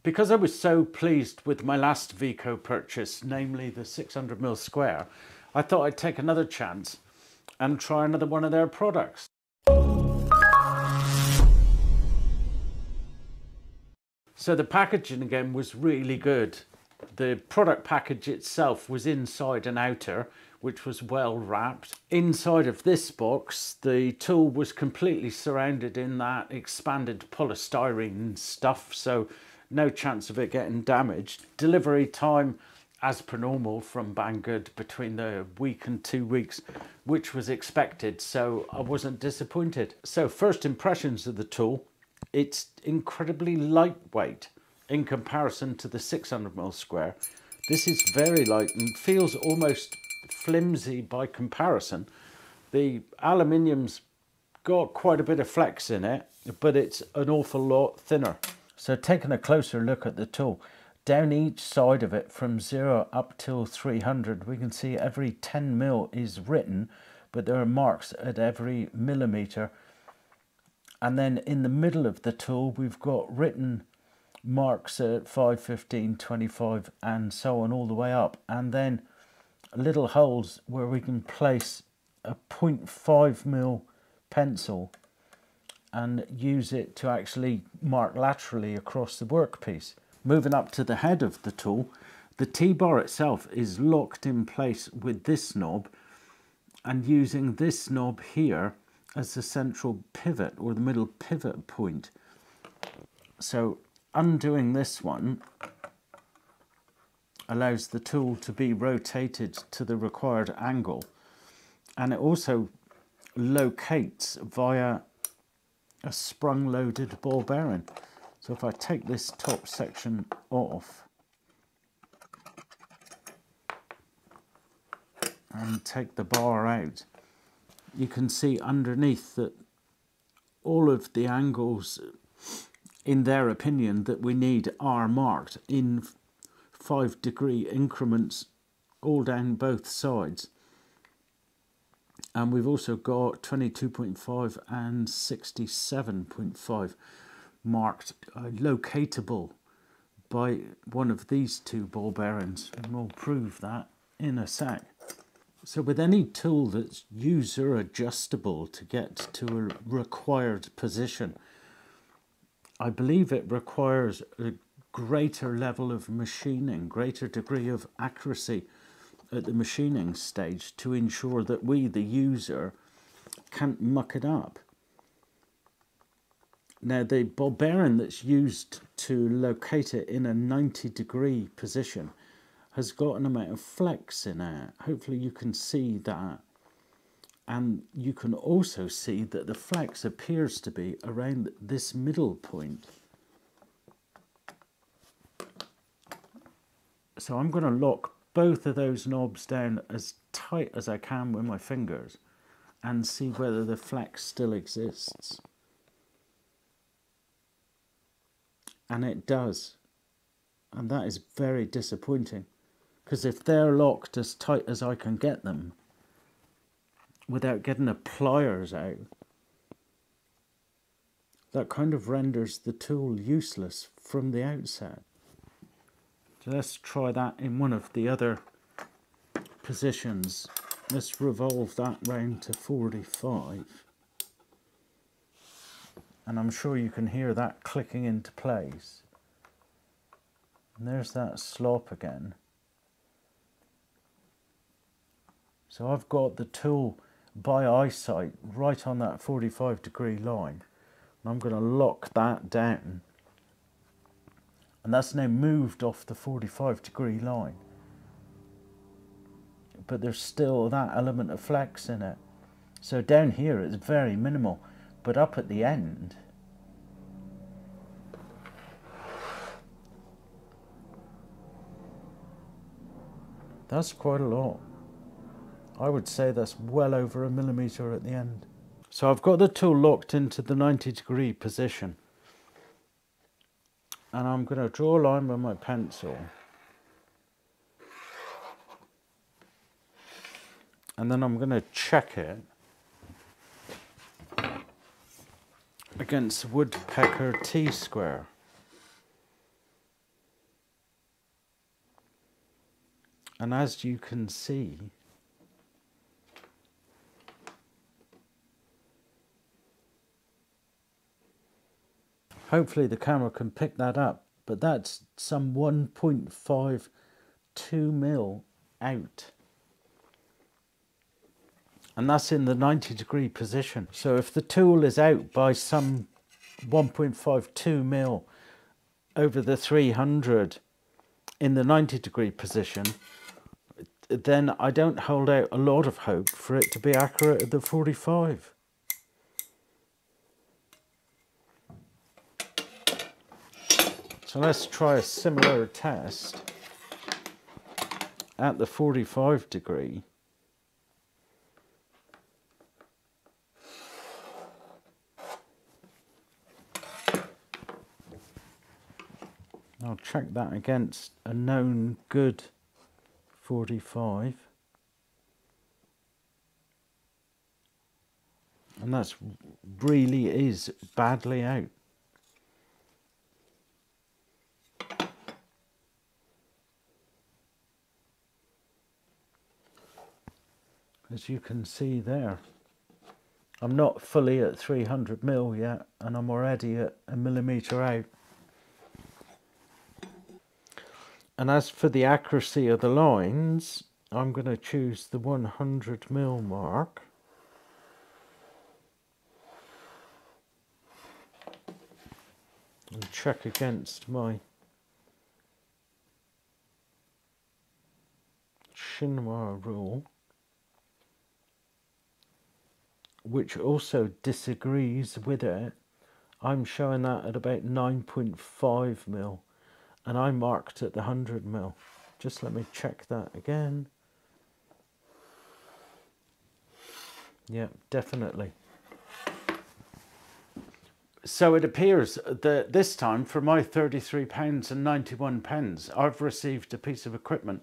Because I was so pleased with my last Veiko purchase, namely the 600mm square, I thought I'd take another chance and try another one of their products. So the packaging again was really good. The product package itself was inside and outer, which was well wrapped. Inside of this box, the tool was completely surrounded in that expanded polystyrene stuff, so no chance of it getting damaged. Delivery time, as per normal, from Banggood between a week and 2 weeks, which was expected, so I wasn't disappointed. So first impressions of the tool, it's incredibly lightweight in comparison to the 600mm square. This is very light and feels almost flimsy by comparison. The aluminium's got quite a bit of flex in it, but it's an awful lot thinner. So taking a closer look at the tool, down each side of it from 0 up till 300, we can see every 10mm is written, but there are marks at every millimeter. And then in the middle of the tool, we've got written marks at 5, 15, 25, and so on all the way up. And then little holes where we can place a 0.5mm pencil and use it to actually mark laterally across the workpiece. Moving up to the head of the tool, the T-bar itself is locked in place with this knob, and using this knob here as the central pivot or the middle pivot point. So undoing this one allows the tool to be rotated to the required angle, and it also locates via a sprung loaded ball bearing. So if I take this top section off and take the bar out, you can see underneath that all of the angles, in their opinion, that we need are marked in 5-degree increments all down both sides. And we've also got 22.5 and 67.5 marked locatable by one of these two ball bearings, and we'll prove that in a sec. So with any tool that's user adjustable to get to a required position, I believe it requires a greater level of machining, greater degree of accuracy at the machining stage to ensure that we, the user, can't muck it up. Now the ball bearing that's used to locate it in a 90-degree position has got an amount of flex in it. Hopefully you can see that. And you can also see that the flex appears to be around this middle point. So I'm going to lock both of those knobs down as tight as I can with my fingers and see whether the flex still exists. And it does. And that is very disappointing, because if they're locked as tight as I can get them without getting the pliers out, that kind of renders the tool useless from the outset. So let's try that in one of the other positions. Let's revolve that round to 45. And I'm sure you can hear that clicking into place. And there's that slop again. So I've got the tool by eyesight right on that 45-degree line. And I'm going to lock that down. And that's now moved off the 45-degree line. But there's still that element of flex in it. So down here it's very minimal, but up at the end, that's quite a lot. I would say that's well over a millimetre at the end. So I've got the tool locked into the 90-degree position. And I'm going to draw a line with my pencil. And then I'm going to check it against Woodpecker T-square. And as you can see, hopefully the camera can pick that up, but that's some 1.52 mil out. And that's in the 90-degree position. So if the tool is out by some 1.52 mil over the 300 in the 90-degree position, then I don't hold out a lot of hope for it to be accurate at the 45. So let's try a similar test at the 45 degree. I'll check that against a known good 45. And that's really is badly out. As you can see there, I'm not fully at 300 mil yet, and I'm already at a millimetre out. And as for the accuracy of the lines, I'm going to choose the 100 mil mark. And check against my chinois rule, which also disagrees with it. I'm showing that at about 9.5 mil. And I marked at the 100 mil. Just let me check that again. Yeah, definitely. So it appears that this time, for my £33.91, I've received a piece of equipment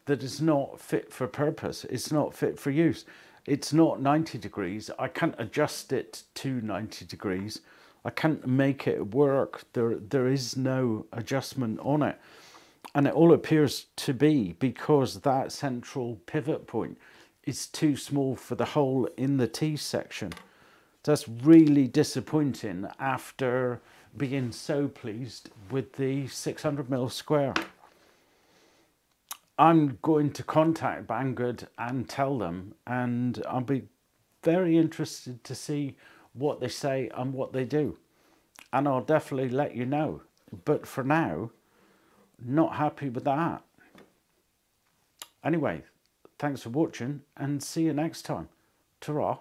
that is not fit for purpose. It's not fit for use. It's not 90 degrees. I can't adjust it to 90 degrees. I can't make it work. There is no adjustment on it. And it all appears to be because that central pivot point is too small for the hole in the T section. That's really disappointing after being so pleased with the 600 mil square. I'm going to contact Banggood and tell them, and I'll be very interested to see what they say and what they do, and I'll definitely let you know. But for now, not happy with that. Anyway, thanks for watching and see you next time. Ta-ra.